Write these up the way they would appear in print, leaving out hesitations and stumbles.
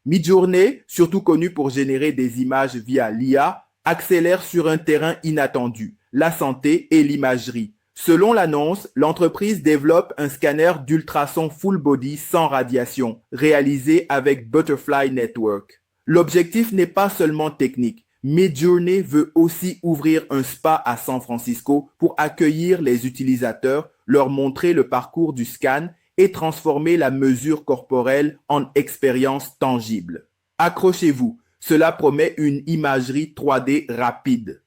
Midjourney, surtout connu pour générer des images via l'IA, accélère sur un terrain inattendu, la santé et l'imagerie. Selon l'annonce, l'entreprise développe un scanner d'ultrasons full body sans radiation, réalisé avec Butterfly Network. L'objectif n'est pas seulement technique. Midjourney veut aussi ouvrir un spa à San Francisco pour accueillir les utilisateurs, leur montrer le parcours du scan et transformer la mesure corporelle en expérience tangible. Accrochez-vous, cela promet une imagerie 3D rapide.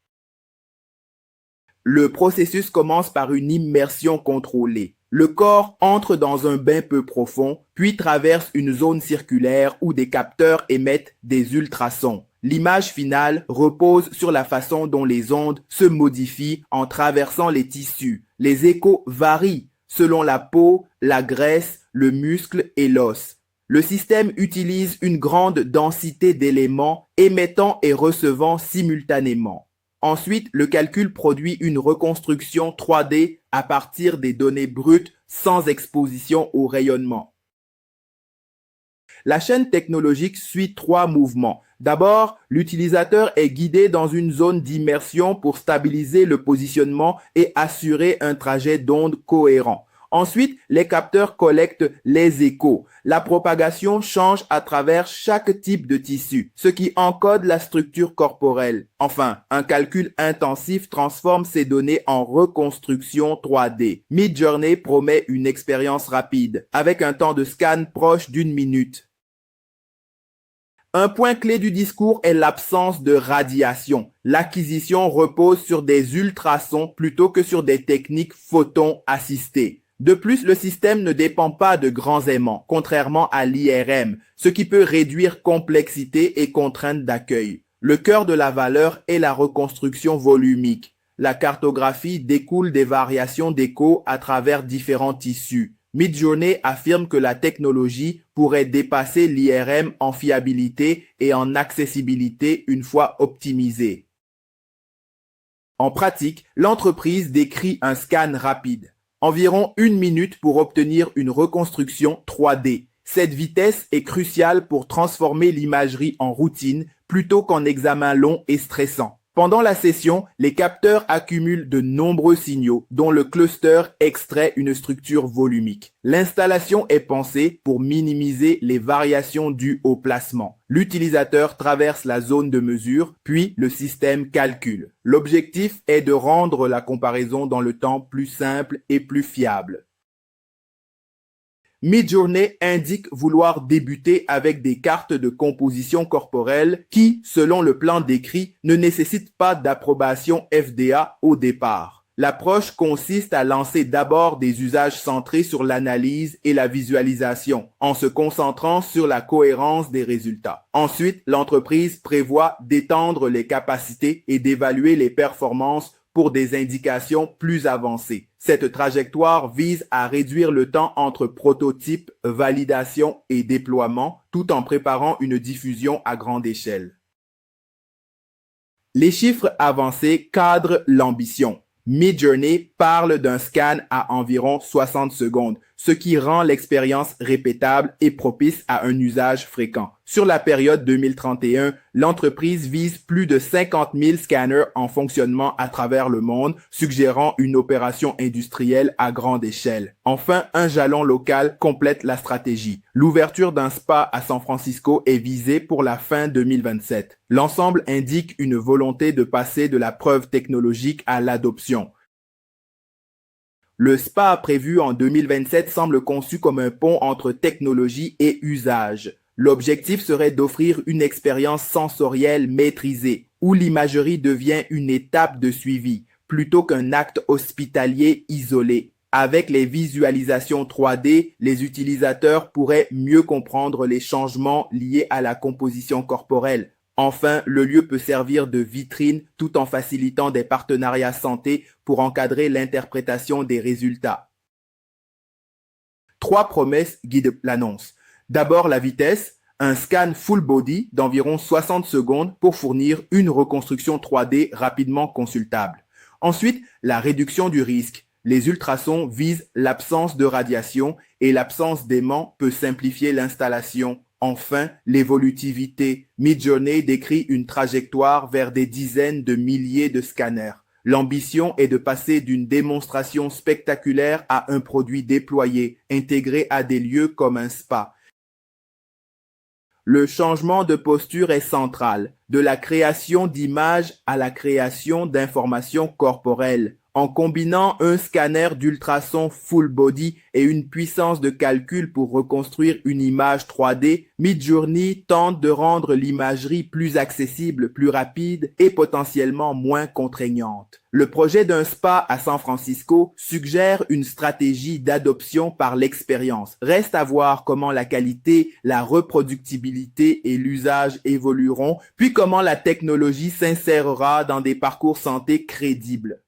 Le processus commence par une immersion contrôlée. Le corps entre dans un bain peu profond, puis traverse une zone circulaire où des capteurs émettent des ultrasons. L'image finale repose sur la façon dont les ondes se modifient en traversant les tissus. Les échos varient selon la peau, la graisse, le muscle et l'os. Le système utilise une grande densité d'éléments émettant et recevant simultanément. Ensuite, le calcul produit une reconstruction 3D à partir des données brutes sans exposition au rayonnement. La chaîne technologique suit 3 mouvements. D'abord, l'utilisateur est guidé dans une zone d'immersion pour stabiliser le positionnement et assurer un trajet d'onde cohérent. Ensuite, les capteurs collectent les échos. La propagation change à travers chaque type de tissu, ce qui encode la structure corporelle. Enfin, un calcul intensif transforme ces données en reconstruction 3D. Midjourney promet une expérience rapide, avec un temps de scan proche d'1 minute. Un point clé du discours est l'absence de radiation. L'acquisition repose sur des ultrasons plutôt que sur des techniques photons assistées. De plus, le système ne dépend pas de grands aimants, contrairement à l'IRM, ce qui peut réduire complexité et contraintes d'accueil. Le cœur de la valeur est la reconstruction volumique. La cartographie découle des variations d'écho à travers différents tissus. Midjourney affirme que la technologie pourrait dépasser l'IRM en fiabilité et en accessibilité une fois optimisée. En pratique, l'entreprise décrit un scan rapide. Environ 1 minute pour obtenir une reconstruction 3D. Cette vitesse est cruciale pour transformer l'imagerie en routine plutôt qu'en examen long et stressant. Pendant la session, les capteurs accumulent de nombreux signaux dont le cluster extrait une structure volumique. L'installation est pensée pour minimiser les variations dues au placement. L'utilisateur traverse la zone de mesure, puis le système calcule. L'objectif est de rendre la comparaison dans le temps plus simple et plus fiable. Midjourney indique vouloir débuter avec des cartes de composition corporelle qui, selon le plan décrit, ne nécessitent pas d'approbation FDA au départ. L'approche consiste à lancer d'abord des usages centrés sur l'analyse et la visualisation, en se concentrant sur la cohérence des résultats. Ensuite, l'entreprise prévoit d'étendre les capacités et d'évaluer les performances pour des indications plus avancées. Cette trajectoire vise à réduire le temps entre prototype, validation et déploiement, tout en préparant une diffusion à grande échelle. Les chiffres avancés cadrent l'ambition. Midjourney parle d'un scan à environ 60 secondes, ce qui rend l'expérience répétable et propice à un usage fréquent. Sur la période 2031, l'entreprise vise plus de 50 000 scanners en fonctionnement à travers le monde, suggérant une opération industrielle à grande échelle. Enfin, un jalon local complète la stratégie. L'ouverture d'un spa à San Francisco est visée pour la fin 2027. L'ensemble indique une volonté de passer de la preuve technologique à l'adoption. Le spa prévu en 2027 semble conçu comme un pont entre technologie et usage. L'objectif serait d'offrir une expérience sensorielle maîtrisée, où l'imagerie devient une étape de suivi, plutôt qu'un acte hospitalier isolé. Avec les visualisations 3D, les utilisateurs pourraient mieux comprendre les changements liés à la composition corporelle. Enfin, le lieu peut servir de vitrine tout en facilitant des partenariats santé pour encadrer l'interprétation des résultats. 3 promesses guident l'annonce. D'abord la vitesse, un scan full body d'environ 60 secondes pour fournir une reconstruction 3D rapidement consultable. Ensuite, la réduction du risque. Les ultrasons visent l'absence de radiation et l'absence d'aimant peut simplifier l'installation. Enfin, l'évolutivité. Midjourney décrit une trajectoire vers des dizaines de milliers de scanners. L'ambition est de passer d'une démonstration spectaculaire à un produit déployé, intégré à des lieux comme un spa. Le changement de posture est central, de la création d'images à la création d'informations corporelles. En combinant un scanner d'ultrasons full body et une puissance de calcul pour reconstruire une image 3D, Midjourney tente de rendre l'imagerie plus accessible, plus rapide et potentiellement moins contraignante. Le projet d'un spa à San Francisco suggère une stratégie d'adoption par l'expérience. Reste à voir comment la qualité, la reproductibilité et l'usage évolueront, puis comment la technologie s'insérera dans des parcours santé crédibles.